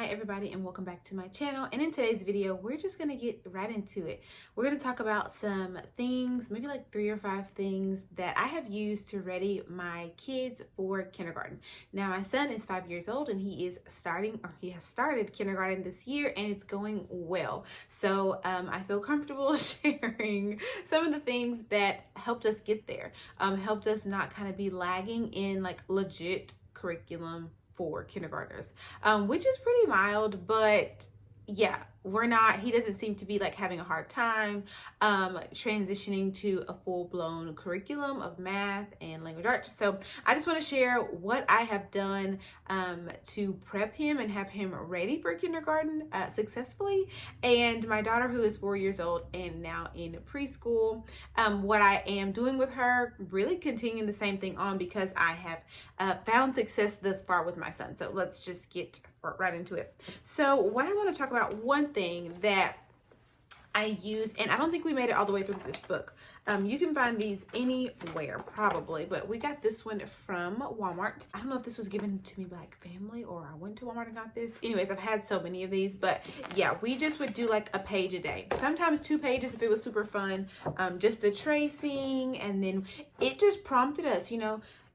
Hi everybody, and welcome back to my channel. And in today's video, we're just gonna get right into it. We're gonna talk about some things, maybe like 3 or 5 things that I have used to ready my kids for kindergarten. Now my son is 5 years old and he has started kindergarten this year, and it's going well. So I feel comfortable sharing some of the things that helped us get there, helped us not kind of be lagging in like legit curriculum for kindergartners, which is pretty mild, but yeah, he doesn't seem to be like having a hard time transitioning to a full-blown curriculum of math and language arts. So I just want to share what I have done to prep him and have him ready for kindergarten successfully, and my daughter, who is 4 years old and now in preschool, what I am doing with her, really continuing the same thing on because I have found success thus far with my son. So let's just get right into it. So what I want to talk about, one thing that I use, and I don't think we made it all the way through this book. You can find these anywhere probably, but we got this one from Walmart. I don't know if this was given to me by like family or I went to Walmart and got this. Anyways, I've had so many of these, but yeah, we just would do like a page a day. Sometimes 2 pages if it was super fun. Just the tracing, and then it just prompted us,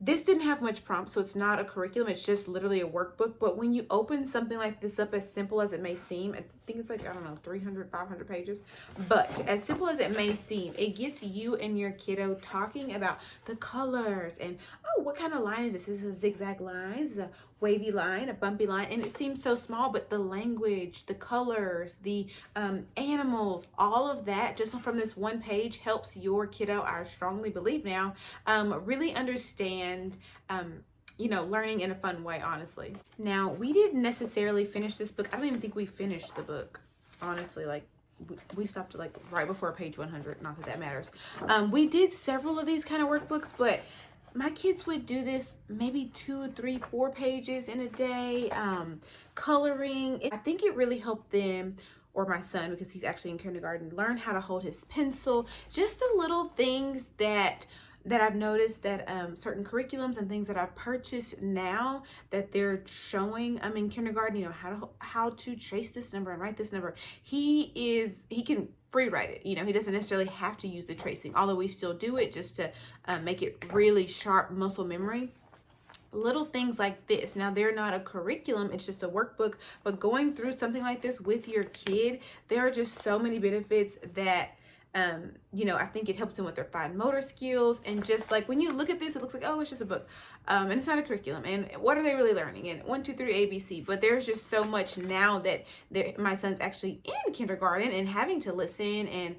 this didn't have much prompt, so it's not a curriculum. It's just literally a workbook. But when you open something like this up, as simple as it may seem, I think it's like, I don't know, 300, 500 pages. But as simple as it may seem, it gets you and your kiddo talking about the colors and, oh, what kind of line is this? Is this a zigzag line? Is this a wavy line, a bumpy line? And it seems so small, but the language, the colors, the animals, all of that just from this one page helps your kiddo, I strongly believe now, really understand learning in a fun way, honestly. Now, we didn't necessarily finish this book. I don't even think we finished the book, honestly. Like, we stopped like right before page 100, not that that matters. We did several of these kind of workbooks, but my kids would do this maybe 2, 3, 4 pages in a day, coloring. I think it really helped them, or my son, because he's actually in kindergarten, learn how to hold his pencil. Just the little things that I've noticed that certain curriculums and things that I've purchased now that they're showing in kindergarten, how to trace this number and write this number. He can free write it. He doesn't necessarily have to use the tracing, although we still do it just to make it really sharp muscle memory. Little things like this. Now, they're not a curriculum, it's just a workbook, but going through something like this with your kid, there are just so many benefits that I think it helps them with their fine motor skills. And just like when you look at this, it looks like, oh, it's just a book. And it's not a curriculum. And what are they really learning? And 1, 2, 3, ABC. But there's just so much now that my son's actually in kindergarten and having to listen and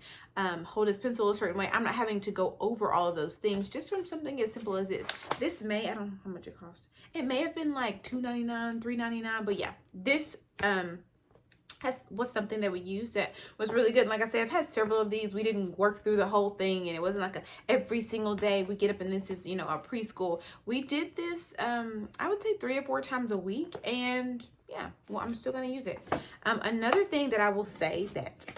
hold his pencil a certain way. I'm not having to go over all of those things just from something as simple as this. This I don't know how much it cost. It may have been like $2.99, $3.99. But yeah, this was something that we used that was really good. And like I said, I've had several of these. We didn't work through the whole thing, and it wasn't like every single day we get up and this is, our preschool. We did this, I would say 3 or 4 times a week, and yeah, well, I'm still going to use it. Another thing that I will say that,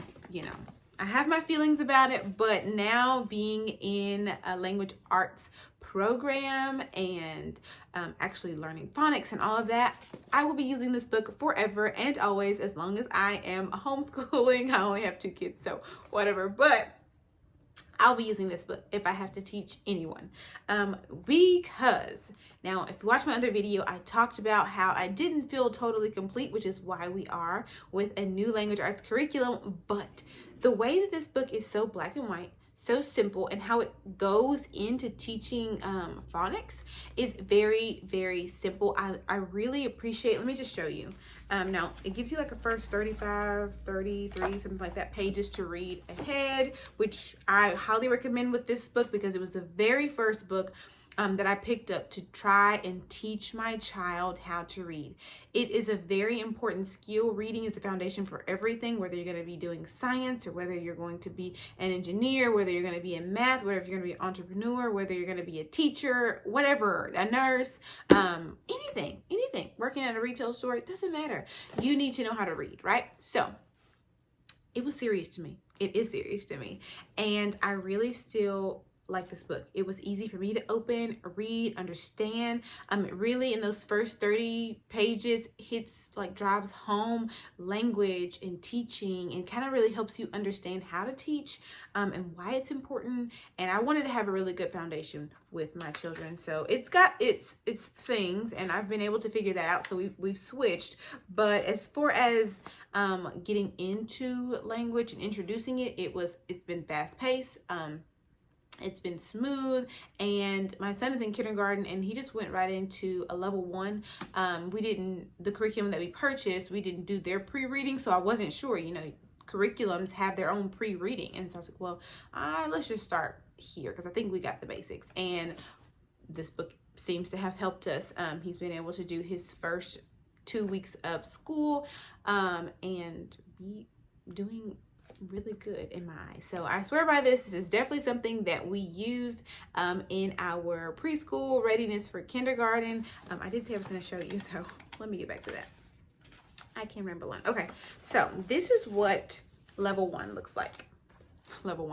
I have my feelings about it, but now being in a language arts program and actually learning phonics and all of that, I will be using this book forever and always, as long as I am homeschooling. I only have 2 kids, so whatever, but I'll be using this book if I have to teach anyone, because now, if you watch my other video, I talked about how I didn't feel totally complete, which is why we are with a new language arts curriculum. But the way that this book is so black and white, so simple, and how it goes into teaching phonics is very, very simple. I really appreciate. Let me just show you. Now, it gives you like a first 35, 33, something like that, pages to read ahead, which I highly recommend with this book because it was the very first book that I picked up to try and teach my child how to read. It is a very important skill. Reading is the foundation for everything, whether you're going to be doing science or whether you're going to be an engineer, whether you're going to be in math, whether you're going to be an entrepreneur, whether you're going to be a teacher, whatever, a nurse, anything, working at a retail store, it doesn't matter. You need to know how to read, right? So it was serious to me. It is serious to me. And I really still like this book. It was easy for me to open, read, understand. It really, in those first 30 pages, drives home language and teaching, and kind of really helps you understand how to teach and why it's important. And I wanted to have a really good foundation with my children. So it's got its things, and I've been able to figure that out. So we've switched. But as far as getting into language and introducing it, it's been fast paced. It's been smooth, and my son is in kindergarten and he just went right into a level 1. The curriculum that we purchased, we didn't do their pre-reading, so I wasn't sure, curriculums have their own pre-reading. And so I was like, well, let's just start here because I think we got the basics. And this book seems to have helped us. He's been able to do his first 2 weeks of school and be doing really good in my eyes. So I swear by this. This is definitely something that we used in our preschool readiness for kindergarten. I did say I was going to show you, so let me get back to that. I can't remember one. Okay, so this is what level 1 looks like. Lesson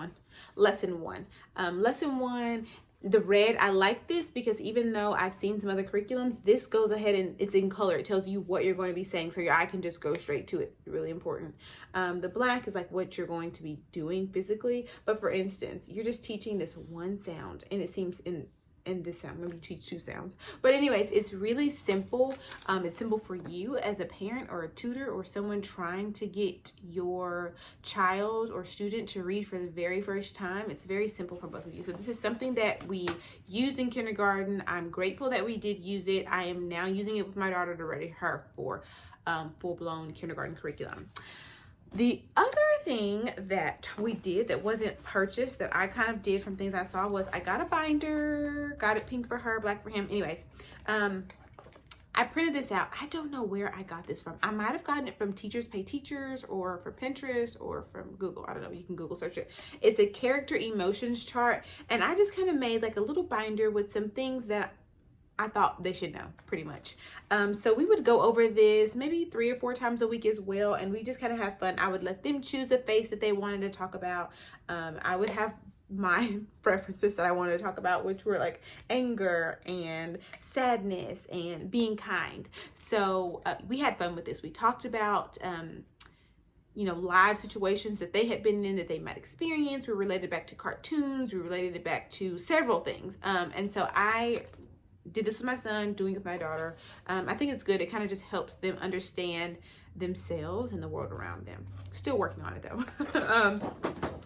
1. Lesson 1. The red, I like this because even though I've seen some other curriculums, this goes ahead and it's in color. It tells you what you're going to be saying, so your eye can just go straight to it. Really important. The black is like what you're going to be doing physically. But for instance, you're just teaching this one sound, and it seems in this sound, maybe you teach 2 sounds. But anyways, it's really simple. It's simple for you as a parent or a tutor or someone trying to get your child or student to read for the very first time. It's very simple for both of you. So this is something that we used in kindergarten. I'm grateful that we did use it. I am now using it with my daughter to ready her for full-blown kindergarten curriculum. The other thing that we did that wasn't purchased, that I kind of did from things I saw, was I got a binder, got it pink for her, black for him. Anyways, I printed this out. I don't know where I got this from. I might have gotten it from Teachers Pay Teachers or from Pinterest or from Google. I don't know. You can Google search it. It's a character emotions chart. And I just kind of made like a little binder with some things that I thought they should know, pretty much. So we would go over this maybe 3 or 4 times a week as well, and we just kind of have fun. I would let them choose a face that they wanted to talk about. I would have my preferences that I wanted to talk about, which were like anger and sadness and being kind. So we had fun with this. We talked about live situations that they had been in that they might experience. We related it back to cartoons. We related it back to several things. And so I did this with my son, doing it with my daughter. I think it's good. It kind of just helps them understand themselves and the world around them. Still working on it though.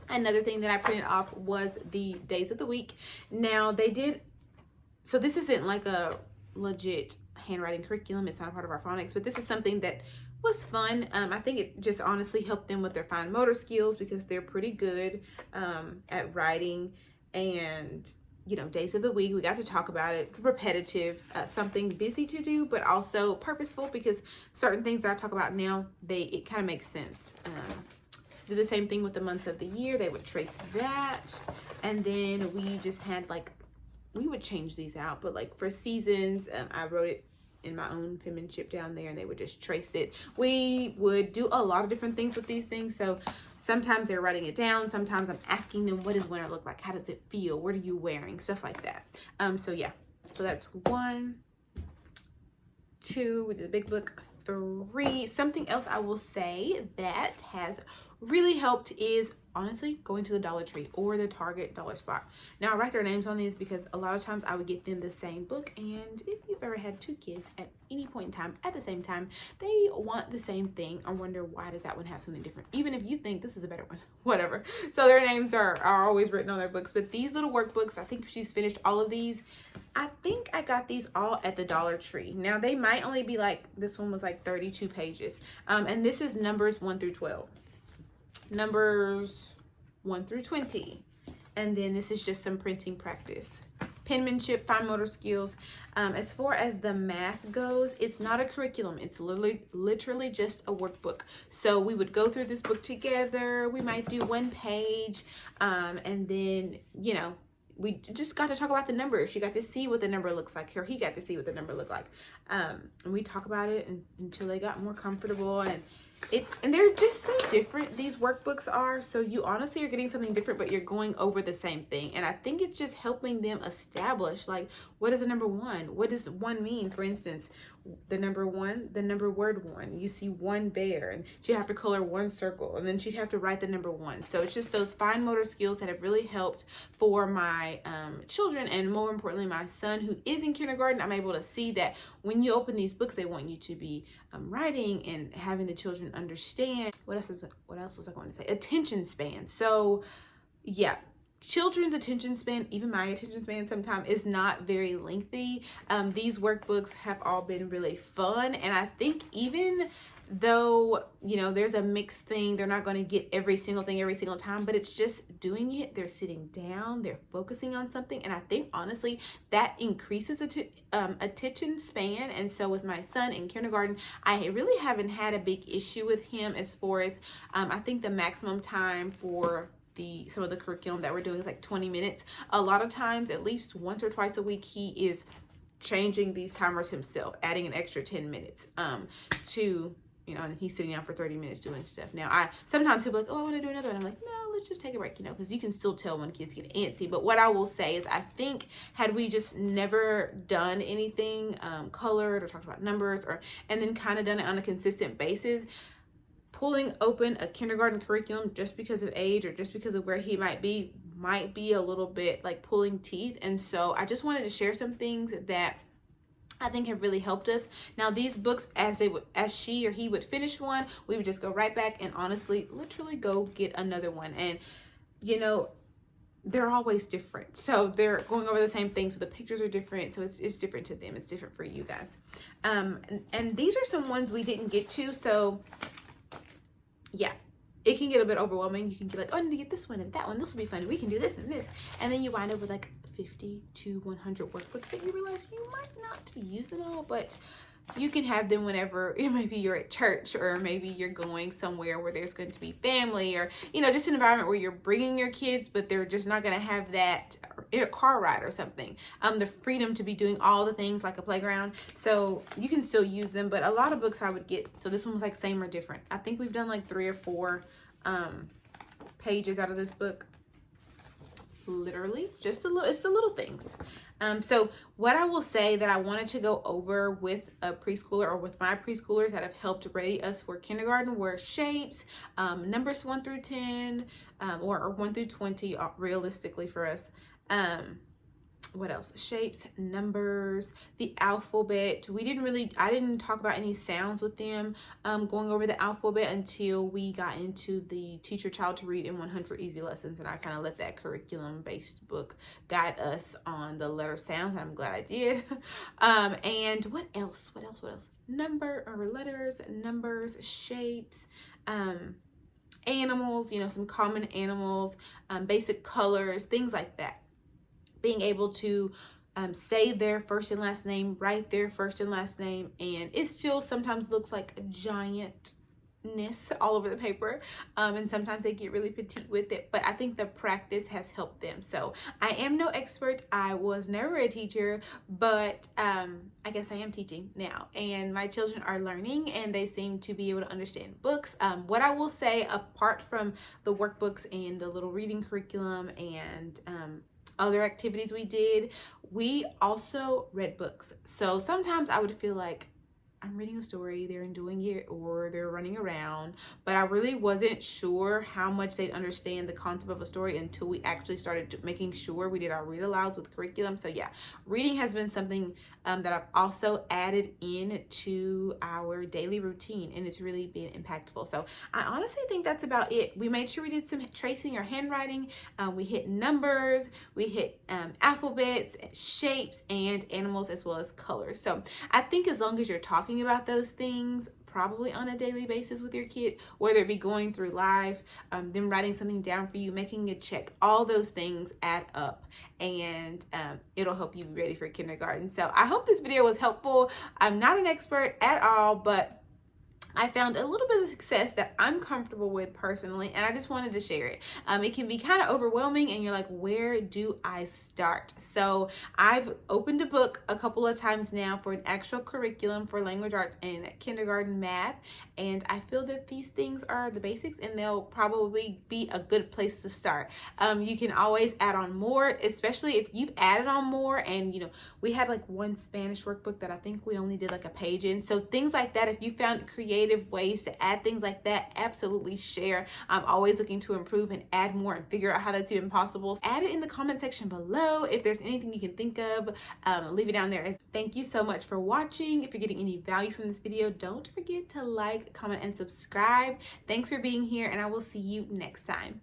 Another thing that I printed off was the days of the week. Now so this isn't like a legit handwriting curriculum. It's not a part of our phonics, but this is something that was fun. I think it just honestly helped them with their fine motor skills because they're pretty good at writing. And days of the week, we got to talk about it. Repetitive, something busy to do, but also purposeful, because certain things that I talk about now, it kind of makes sense. Do the same thing with the months of the year. They would trace that. And then we just had we would change these out, but like for seasons, I wrote it in my own penmanship down there, and they would just trace it. We would do a lot of different things with these things. So sometimes they're writing it down. Sometimes I'm asking them, what does winter look like? How does it feel? What are you wearing? Stuff like that. So yeah, so that's 1, 2, we did the big book. 3, something else I will say that has really helped is honestly going to the Dollar Tree or the Target dollar spot. Now I write their names on these because a lot of times I would get them the same book, and if you've ever had 2 kids at any point in time at the same time, they want the same thing and wonder why does that one have something different, even if you think this is a better one, whatever. So their names are always written on their books. But these little workbooks, I think she's finished all of these. I think I got these all at the Dollar Tree. Now they might only be this one was 32 pages. And this is numbers 1 through 12. Numbers 1 through 20. And then this is just some printing practice. Penmanship, fine motor skills. As far as the math goes, it's not a curriculum. It's literally just a workbook. So we would go through this book together. We might do 1 page. And then, we just got to talk about the numbers. She got to see what the number looks like, or he got to see what the number looked like. And we talk about it until they got more comfortable. And And they're just so different, these workbooks are. So you honestly are getting something different, but you're going over the same thing. And I think it's just helping them establish, like, what is a number one? What does one mean? For instance, the number one, the number word one, you see one bear, and she'd have to color one circle, and then she'd have to write the number one. So it's just those fine motor skills that have really helped for my children, and more importantly, my son who is in kindergarten. I'm able to see that when you open these books, they want you to be writing and having the children understand. What else was I going to say? Attention span. So yeah, children's attention span, even my attention span sometimes, is not very lengthy. These workbooks have all been really fun, and I think even though, you know, there's a mixed thing, they're not going to get every single thing every single time, but it's just doing it. They're sitting down, they're focusing on something, and I think honestly that increases attention span. And so with my son in kindergarten, I really haven't had a big issue with him as far as I think the maximum time for some of the curriculum that we're doing is like 20 minutes. A lot of times, at least once or twice a week, he is changing these timers himself, adding an extra 10 minutes to, you know, and he's sitting down for 30 minutes doing stuff. Now, sometimes he'll be like, oh, I want to do another one. I'm like, no, let's just take a break, you know, because you can still tell when kids get antsy. But what I will say is, I think had we just never done anything colored or talked about numbers, and then kind of done it on a consistent basis, pulling open a kindergarten curriculum just because of age or just because of where he might be a little bit like pulling teeth. And so I just wanted to share some things that I think have really helped us. Now, these books, as she or he would finish one, we would just go right back and honestly, literally go get another one. And, you know, they're always different. So they're going over the same things, but the pictures are different. So it's different to them. It's different for you guys. And these are some ones we didn't get to. So yeah, it can get a bit overwhelming. You can be like, oh, I need to get this one and that one. This will be fun. We can do this and this. And then you wind up with like 50 to 100 workbooks that you realize you might not use them all, but you can have them whenever, maybe you're at church, or maybe you're going somewhere where there's going to be family, or, you know, just an environment where you're bringing your kids, but they're just not going to have that in a car ride or something. The freedom to be doing all the things like a playground. So you can still use them, but a lot of books I would get. So this one was like same or different. I think we've done like 3 or 4 pages out of this book. Literally just it's the little things. So what I will say that I wanted to go over with a preschooler, or with my preschoolers that have helped ready us for kindergarten, were shapes, numbers 1 through 10, or 1 through 20 realistically for us. What else? Shapes, numbers, the alphabet. I didn't talk about any sounds with them going over the alphabet until we got into the Teach Your Child to Read in 100 Easy Lessons, and I kind of let that curriculum-based book guide us on the letter sounds, and I'm glad I did. And what else? Letters, numbers, shapes, animals, you know, some common animals, basic colors, things like that. Being able to say their first and last name, write their first and last name, and it still sometimes looks like a giantness all over the paper, and sometimes they get really petite with it, but I think the practice has helped them. So I am no expert. I was never a teacher, but I guess I am teaching now, and my children are learning, and they seem to be able to understand books. What I will say, apart from the workbooks and the little reading curriculum and other activities we did, we also read books. So sometimes I would feel like I'm reading a story, they're enjoying it, or they're running around, but I really wasn't sure how much they'd understand the concept of a story until we actually started making sure we did our read alouds with curriculum. So yeah, reading has been something that I've also added in to our daily routine, and it's really been impactful. So I honestly think that's about it. We made sure we did some tracing or handwriting. We hit numbers, we hit alphabets, shapes, and animals, as well as colors. So I think as long as you're talking about those things probably on a daily basis with your kid, whether it be going through life, them writing something down for you, making a check, all those things add up, and it'll help you be ready for kindergarten. So I hope this video was helpful. I'm not an expert at all, but I found a little bit of success that I'm comfortable with personally, and I just wanted to share it. It can be kind of overwhelming, and you're like, where do I start? So I've opened a book a couple of times now for an actual curriculum for language arts and kindergarten math, and I feel that these things are the basics, and they'll probably be a good place to start. You can always add on more, especially if you've added on more, and we had like one Spanish workbook that I think we only did like a page in. So things like that, if you found creative ways to add things like that, absolutely share. I'm always looking to improve and add more and figure out how that's even possible. Add it in the comment section below. If there's anything you can think of, leave it down there. Thank you so much for watching. If you're getting any value from this video, don't forget to like, comment, and subscribe. Thanks for being here, and I will see you next time.